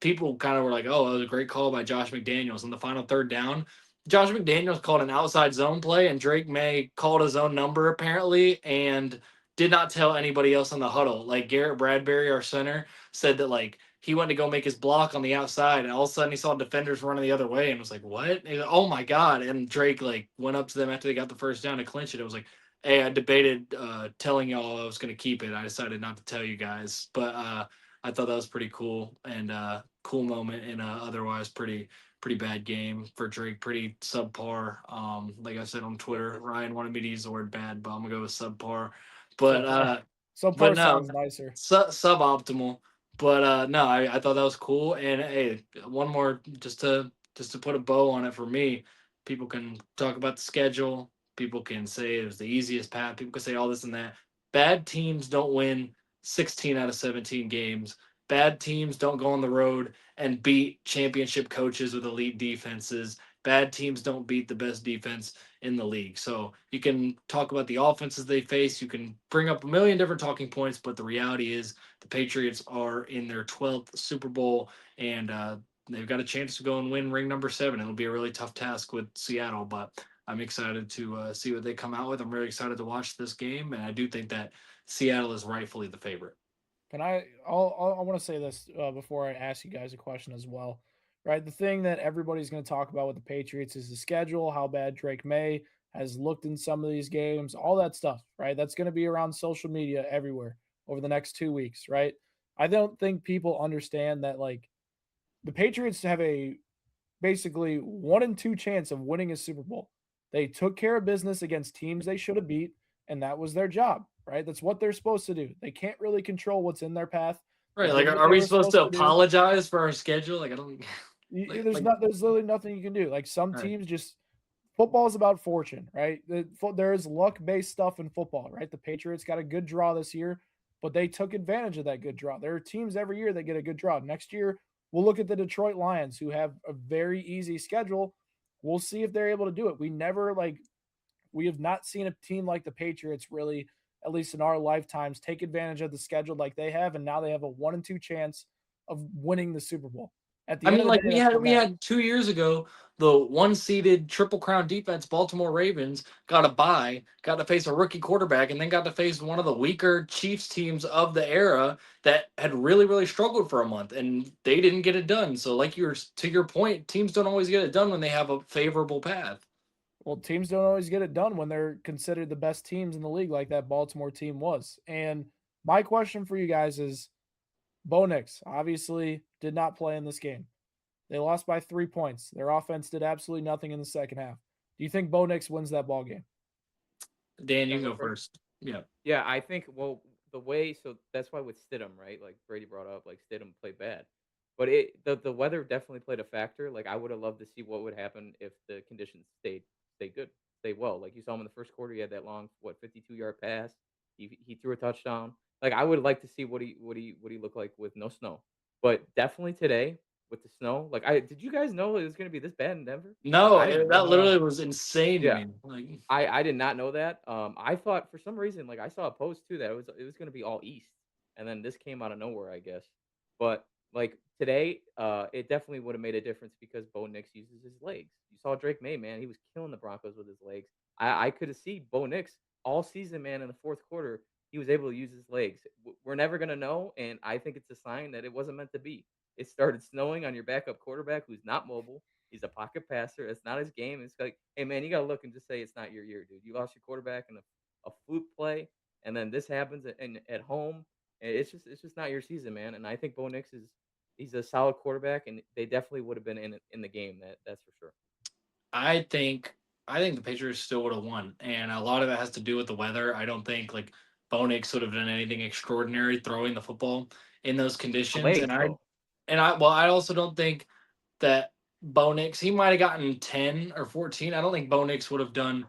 Speaker 3: People kind of were like, oh, that was a great call by Josh McDaniels. On the final third down, Josh McDaniels called an outside zone play, and Drake May called his own number apparently, and did not tell anybody else in the huddle. Like Garrett Bradbury, our center, said that like he went to go make his block on the outside, and all of a sudden he saw defenders running the other way, and was like, "What?" And he was like, oh my god! And Drake like went up to them after they got the first down to clinch it. It was like, "Hey, I debated telling y'all I was going to keep it. I decided not to tell you guys, but I thought that was pretty cool and cool moment in a otherwise pretty bad game for Drake, pretty subpar. Like I said on Twitter, Ryan wanted me to use the word bad, but I'm gonna go with subpar. But
Speaker 1: Subpar.
Speaker 3: but
Speaker 1: Subpar
Speaker 3: no,
Speaker 1: sounds nicer.
Speaker 3: suboptimal. But no, I thought that was cool. And hey, one more just to put a bow on it for me. People can talk about the schedule. People can say it was the easiest path. People can say all this and that. Bad teams don't win 16 out of 17 games. Bad teams don't go on the road and beat championship coaches with elite defenses. Bad teams don't beat the best defense in the league. So you can talk about the offenses they face. You can bring up a million different talking points, but the reality is the Patriots are in their 12th Super Bowl, and they've got a chance to go and win ring number 7. It'll be a really tough task with Seattle, but I'm excited to see what they come out with. I'm really excited to watch this game, and I do think that Seattle is rightfully the favorite.
Speaker 1: Can I want to say this before I ask you guys a question as well, right? The thing that everybody's going to talk about with the Patriots is the schedule, how bad Drake May has looked in some of these games, all that stuff, right? That's going to be around social media everywhere over the next 2 weeks, right? I don't think people understand that like the Patriots have a basically 1 in 2 chance of winning a Super Bowl. They took care of business against teams they should have beat, and that was their job, right? That's what they're supposed to do. They can't really control what's in their path. They
Speaker 3: Right? Like,
Speaker 1: did what
Speaker 3: are
Speaker 1: they
Speaker 3: we
Speaker 1: were
Speaker 3: supposed
Speaker 1: supposed
Speaker 3: to
Speaker 1: to do.
Speaker 3: apologize for our schedule? Like, I don't like.
Speaker 1: There's literally nothing you can do. Like some
Speaker 3: Right.
Speaker 1: teams just football is about fortune, right? There is luck based stuff in football, right? The Patriots got a good draw this year, but they took advantage of that good draw. There are teams every year that get a good draw. Next year, we'll look at the Detroit Lions, who have a very easy schedule. We'll see if they're able to do it. We have not seen a team like the Patriots really, at least in our lifetimes, take advantage of the schedule like they have, and now they have a 1 in 2 chance of winning the Super Bowl. At the
Speaker 3: I
Speaker 1: end
Speaker 3: mean,
Speaker 1: of the
Speaker 3: like
Speaker 1: day, that's what
Speaker 3: we
Speaker 1: matters.
Speaker 3: had 2 years ago the one seeded triple crown defense Baltimore Ravens got a bye, got to face a rookie quarterback, and then got to face one of the weaker Chiefs teams of the era that had really struggled for a month, and they didn't get it done. So, like you're to your point, teams don't always get it done when they have a favorable path.
Speaker 1: Well, teams don't always get it done when they're considered the best teams in the league, like that Baltimore team was. And my question for you guys is Bo Nix obviously did not play in this game. They lost by 3 points. Their offense did absolutely nothing in the second half. Do you think Bo Nix wins that ball game?
Speaker 3: Dan, you
Speaker 2: Can I
Speaker 3: can
Speaker 2: go
Speaker 3: go
Speaker 2: first?
Speaker 3: first. Yeah.
Speaker 2: Yeah, I think well the way so that's why with Stidham, right? Like Brady brought up, like Stidham played bad. But the weather definitely played a factor. Like I would have loved to see what would happen if the conditions stayed good, stayed well. Like you saw him in the first quarter, he had that long 52-yard pass. He threw a touchdown. Like I would like to see what he looked like with no snow. But definitely today with the snow, like I did you guys know it was gonna be this bad in Denver? Like
Speaker 3: No,
Speaker 2: I didn't know
Speaker 3: that
Speaker 2: that.
Speaker 1: No.
Speaker 3: literally was insane to
Speaker 2: Yeah.
Speaker 3: me. Like,
Speaker 2: I did not know that. I thought for some reason, like I saw a post too that it was gonna be all east, and then this came out of nowhere, I guess. But Like today, it definitely would have made a difference because Bo Nix uses his legs. You saw Drake May, man, he was killing the Broncos with his legs. I could have seen Bo Nix all season, man. In the fourth quarter, he was able to use his legs. We're never gonna know, and I think it's a sign that it wasn't meant to be. It started snowing on your backup quarterback, who's not mobile. He's a pocket passer. It's not his game. It's like, hey, man, you gotta look and just say it's not your year, dude. You lost your quarterback in a fluke play, and then this happens at home. It's just not your season, man. And I think Bo Nix is he's a solid quarterback, and they definitely would have been in the game. That's for sure.
Speaker 3: I think I think the Patriots still would have won, and a lot of it has to do with the weather. I don't think like Bo Nix would have done anything extraordinary throwing the football in those
Speaker 2: The
Speaker 3: conditions,
Speaker 2: legs, though.
Speaker 3: I also don't think that Bo Nix, he might have gotten 10 or 14. I don't think Bo Nix would have done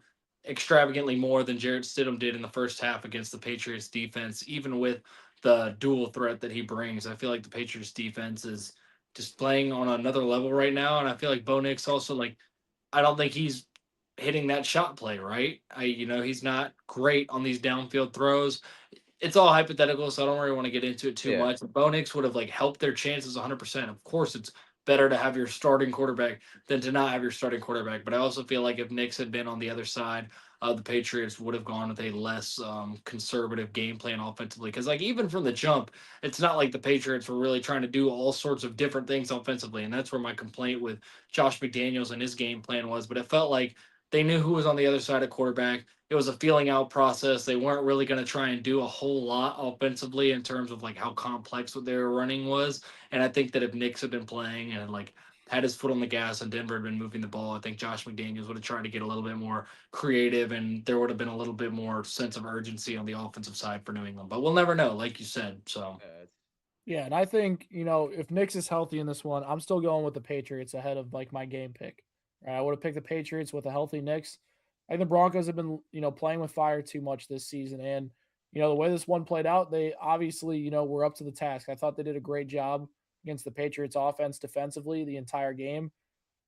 Speaker 3: extravagantly more than Jarrett Stidham did in the first half against the Patriots defense, even with the dual threat that he brings. I feel like the Patriots defense is just playing on another level right now. And I feel like Bo Nix also, like, I don't think he's hitting that shot play right. He's not great on these downfield throws. It's all hypothetical, so I don't really want to get into it too
Speaker 2: Yeah,
Speaker 3: much. Bo Nix would have like helped their chances 100%. Of course, it's better to have your starting quarterback than to not have your starting quarterback. But I also feel like if Nix had been on the other side, the Patriots would have gone with a less conservative game plan offensively. Because like even from the jump, it's not like the Patriots were really trying to do all sorts of different things offensively, and that's where my complaint with Josh McDaniels and his game plan was. But it felt like they knew who was on the other side of quarterback. It was a feeling out process. They weren't really going to try and do a whole lot offensively in terms of like how complex what they were running was. And I think that if Knicks had been playing and like had his foot on the gas and Denver had been moving the ball, I think Josh McDaniels would have tried to get a little bit more creative and there would have been a little bit more sense of urgency on the offensive side for New England. But we'll never know, like you said. So
Speaker 2: it's
Speaker 1: Yeah, and I think, if Knicks is healthy in this one, I'm still going with the Patriots ahead of like my game pick. Right? I would have picked the Patriots with a healthy Knicks. I think the Broncos have been, playing with fire too much this season. And, the way this one played out, they obviously, were up to the task. I thought they did a great job against the Patriots offense defensively the entire game.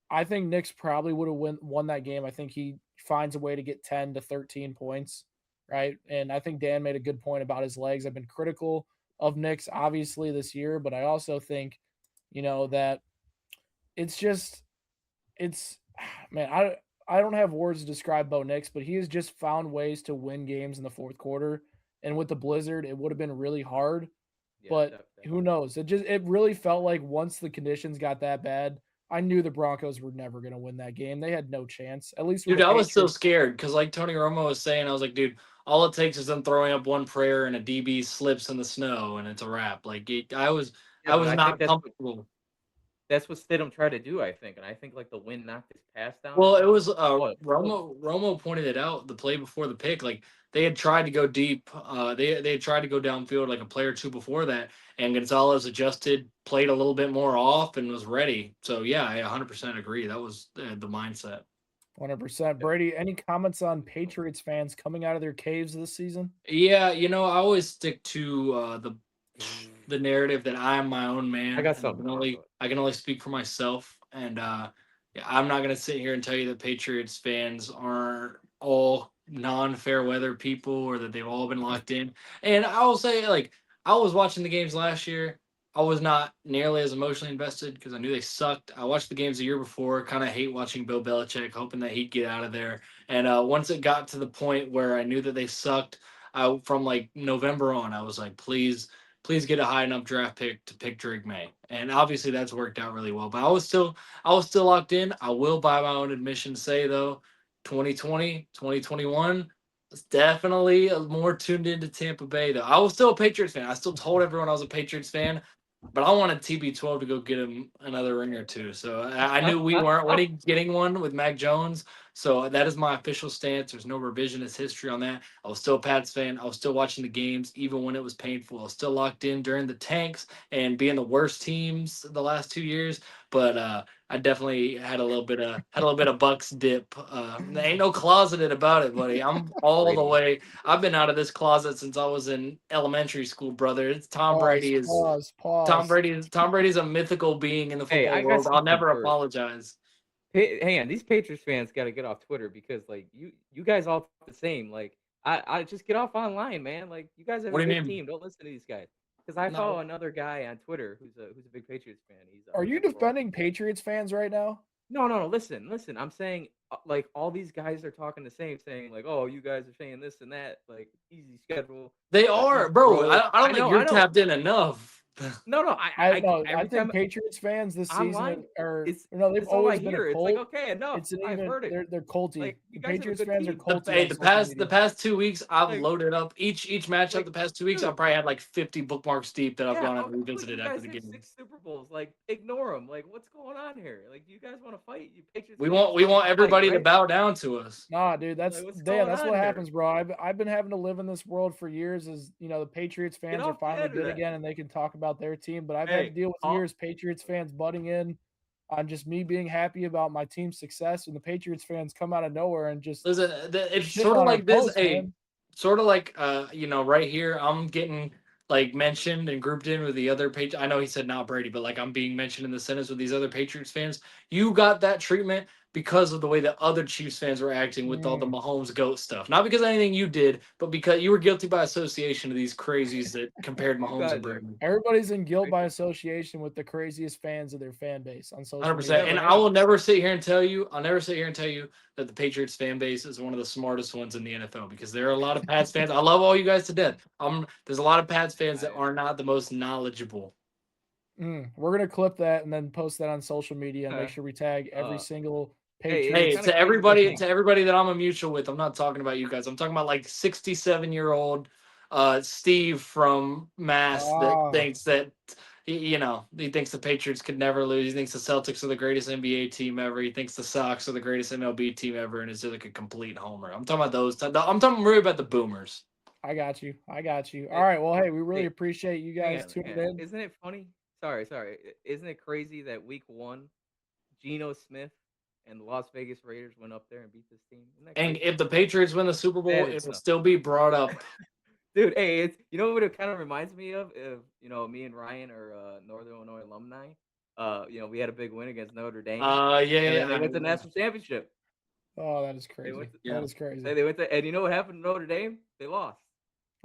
Speaker 1: I think Knicks probably would have won that game. I think he finds a way to get 10 to 13 points, right? And I think Dan made a good point about his legs. I've been critical of Knicks obviously this year, but I also think, that it's just it's man, I don't have words to describe Bo Nix, but he has just found ways to win games in the fourth quarter. And with the blizzard, it would have been really hard,
Speaker 2: yeah,
Speaker 1: but who
Speaker 2: definitely.
Speaker 1: knows? It really felt like once the conditions got that bad, I knew the Broncos were never going to win that game. They had no chance. At least with
Speaker 3: dude,
Speaker 1: the
Speaker 3: I was so
Speaker 1: Patriots.
Speaker 3: scared because, like Tony Romo was saying, I was like, dude, all it takes is them throwing up one prayer and a DB slips in the snow, and it's a wrap.
Speaker 2: Yeah,
Speaker 3: I
Speaker 2: but
Speaker 3: was
Speaker 2: I think
Speaker 3: not comfortable.
Speaker 2: that's what Stidham tried to do. I think, and I think like the wind knocked his pass down or
Speaker 3: Well, it
Speaker 2: something.
Speaker 3: was
Speaker 2: It was
Speaker 3: Romo pointed it out the play before the pick. Like they had tried to go deep. They had tried to go downfield like a play or two before that, and Gonzalez adjusted, played a little bit more off, and was ready. So yeah, I 100% agree. That was the mindset.
Speaker 1: 100%. Brady, any comments on Patriots fans coming out of their caves this season?
Speaker 3: Yeah, I always stick to the narrative that I am my own
Speaker 2: I
Speaker 3: man
Speaker 2: got
Speaker 3: and I
Speaker 2: something
Speaker 3: can
Speaker 2: to say
Speaker 3: only
Speaker 2: about it.
Speaker 3: I can only speak for myself. And yeah, I'm not gonna sit here and tell you that Patriots fans are all non-fair weather people or that they've all been locked in. And I will say, like, I was watching the games last year. I was not nearly as emotionally invested because I knew they sucked. I watched the games the year before, kind of hate watching Bill Belichick, hoping that he'd get out of there. And once it got to the point where I knew that they sucked, from like November on, I was like, please get a high enough draft pick to pick Drake May. And obviously that's worked out really well. But I was still locked in. I will by my own admission say though, 2020, 2021 was definitely more tuned into Tampa Bay though. I was still a Patriots fan. I still told everyone I was a Patriots fan. But I wanted TB12 to go get him another ring or two. So I knew we weren't getting one with Mac Jones. So that is my official stance. There's no revisionist history on that. I was still a Pats fan. I was still watching the games, even when it was painful. I was still locked in during the tanks and being the worst teams the last 2 years. But I definitely had a little bit of Bucks dip. There ain't no closeted about it, buddy. I'm all the
Speaker 2: Brady.
Speaker 3: way. I've been out of this closet since I was in elementary school, brother. It's Tom Brady
Speaker 1: Pause,
Speaker 3: is
Speaker 1: pause,
Speaker 3: Tom
Speaker 1: pause.
Speaker 3: Brady is Tom Brady's a mythical being in the
Speaker 2: Hey,
Speaker 3: football
Speaker 2: I got
Speaker 3: world. I'll
Speaker 2: something
Speaker 3: never
Speaker 2: for
Speaker 3: apologize.
Speaker 2: Hang on, these Patriots fans got to get off Twitter because like you guys all the same. Like I just get off online, man. Like you guys have
Speaker 3: What
Speaker 2: a
Speaker 3: do you
Speaker 2: good
Speaker 3: mean?
Speaker 2: team. Don't listen to these guys. Because I
Speaker 3: No.
Speaker 2: follow another guy on Twitter who's a big Patriots fan. He's
Speaker 1: Are you
Speaker 2: Jeff Ross.
Speaker 1: defending Patriots fans right now?
Speaker 2: No. Listen. I'm saying like all these guys are talking the same, saying like, oh, you guys are saying this and that, like easy schedule,
Speaker 3: They are,
Speaker 2: easy
Speaker 3: bro.
Speaker 2: road.
Speaker 3: I don't think you're
Speaker 2: I know.
Speaker 3: tapped in enough.
Speaker 2: No,
Speaker 1: I know. I
Speaker 2: every
Speaker 1: think
Speaker 2: time
Speaker 1: Patriots fans this
Speaker 2: online,
Speaker 1: season are
Speaker 2: it's
Speaker 1: no, they've
Speaker 2: it's all I
Speaker 1: always been a
Speaker 2: hear. It's like,
Speaker 1: cult.
Speaker 2: okay, enough.
Speaker 1: It's an
Speaker 2: I've
Speaker 1: even
Speaker 2: heard it.
Speaker 1: they're culty.
Speaker 2: Like you
Speaker 1: The
Speaker 2: guys have a
Speaker 1: Patriots
Speaker 2: good
Speaker 1: fans are
Speaker 2: team.
Speaker 1: culty on social
Speaker 3: The
Speaker 1: media.
Speaker 3: past 2 weeks, I've
Speaker 2: Like,
Speaker 3: loaded up each matchup. The
Speaker 2: like,
Speaker 3: past 2 weeks, I've
Speaker 2: dude,
Speaker 3: probably had like 50 bookmarks deep that I've
Speaker 2: yeah,
Speaker 3: gone and
Speaker 2: like
Speaker 3: revisited
Speaker 2: you
Speaker 3: after
Speaker 2: guys
Speaker 3: the
Speaker 2: have
Speaker 3: game.
Speaker 2: 6 Super Bowls. Like, ignore them. Like, what's going on here? Like, you guys want to fight? You Patriots
Speaker 3: We
Speaker 2: fans
Speaker 3: want
Speaker 2: just want to fight,
Speaker 3: everybody to
Speaker 2: right?
Speaker 3: bow down to us.
Speaker 1: Nah, dude,
Speaker 2: Like, what's going
Speaker 1: that's
Speaker 2: on
Speaker 1: what
Speaker 2: here?
Speaker 1: happens, bro. I've been having to live in this world for years. Is the Patriots
Speaker 2: Get
Speaker 1: fans are
Speaker 2: off the
Speaker 1: finally good
Speaker 2: internet.
Speaker 1: again, and they can talk about their team. But I've had to
Speaker 2: Hey,
Speaker 1: deal with years Patriots fans butting in on just me being happy about my team's success, and the Patriots fans come out of nowhere and just
Speaker 3: Listen, it's
Speaker 1: shit
Speaker 3: sort of
Speaker 1: on our
Speaker 3: like this.
Speaker 1: posts, man.
Speaker 3: Sort of like right here, I'm getting like mentioned and grouped in with the other Patriots. I know he said not Brady, but like I'm being mentioned in the sentence with these other Patriots fans. You got that treatment because of the way that other Chiefs fans were acting with all the Mahomes GOAT stuff. Not because of anything you did, but because you were guilty by association of these crazies that compared
Speaker 2: you
Speaker 3: Mahomes and
Speaker 2: guys are
Speaker 3: Brady.
Speaker 1: Everybody's in guilt by
Speaker 2: Patriots.
Speaker 1: association with the craziest fans of their fan base on social
Speaker 3: 100%.
Speaker 1: media.
Speaker 3: And
Speaker 2: Never
Speaker 3: I will
Speaker 2: have.
Speaker 3: never sit here and tell you, I'll never sit here and tell you that the Patriots fan base is one of the smartest ones in the NFL because there are a lot of Pats fans. I love all you guys to death. There's a lot of Pats fans that are not the most knowledgeable.
Speaker 1: We're gonna clip that and then post that on social media and make sure we tag every
Speaker 2: Uh,
Speaker 1: single
Speaker 2: Hey,
Speaker 1: Patriots.
Speaker 2: it's kinda crazy to think.
Speaker 3: To everybody that I'm a mutual with, I'm not talking about you guys. I'm talking about like 67-year-old Steve from Mass that
Speaker 1: Ah,
Speaker 3: thinks that he thinks the Patriots could never lose. He thinks the Celtics are the greatest NBA team ever. He thinks the Sox are the greatest MLB team ever, and is like a complete homer. I'm talking about those. I'm talking really about the boomers.
Speaker 1: I got you. I got you. All
Speaker 2: Hey,
Speaker 1: right. Well, hey, we really
Speaker 2: hey,
Speaker 1: appreciate you
Speaker 2: hang
Speaker 1: guys
Speaker 2: on,
Speaker 1: tuning
Speaker 2: hang on.
Speaker 1: in.
Speaker 2: Isn't it funny? Sorry. Isn't it crazy that week 1, Geno Smith and the Las Vegas Raiders went up there and beat this team? Isn't that
Speaker 3: And
Speaker 2: crazy?
Speaker 3: if the Patriots win the Super Bowl,
Speaker 2: That is
Speaker 3: it will
Speaker 2: nuts.
Speaker 3: still be brought up.
Speaker 2: Dude, hey, it's what it kind of reminds me of if me and Ryan are Northern Illinois alumni. We had a big win against Notre Dame, and then they went to the national championship.
Speaker 1: Oh, that is
Speaker 2: They
Speaker 1: crazy.
Speaker 2: went to,
Speaker 1: That is crazy.
Speaker 2: they went to, and you know what happened to Notre Dame? They lost.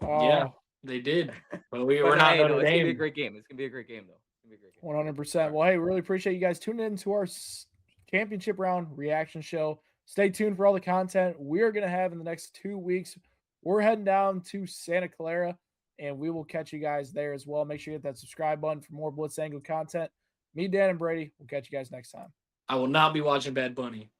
Speaker 3: Yeah,
Speaker 1: Oh,
Speaker 3: they did. But
Speaker 2: But
Speaker 3: we're
Speaker 2: no,
Speaker 3: not
Speaker 2: hey, no,
Speaker 3: Notre
Speaker 2: it's gonna be a
Speaker 3: Dame.
Speaker 2: great game. It's gonna be a great game, though. It's gonna be a great game.
Speaker 1: 100%. Well, hey, really appreciate you guys tuning in to our championship round reaction show. Stay tuned for all the content we are going to have in the next 2 weeks. We're heading down to Santa Clara, and we will catch you guys there as well. Make sure you hit that subscribe button for more Blitz Angle content. Me, Dan, and Brady. We'll catch you guys next time.
Speaker 3: I will not be watching Bad Bunny.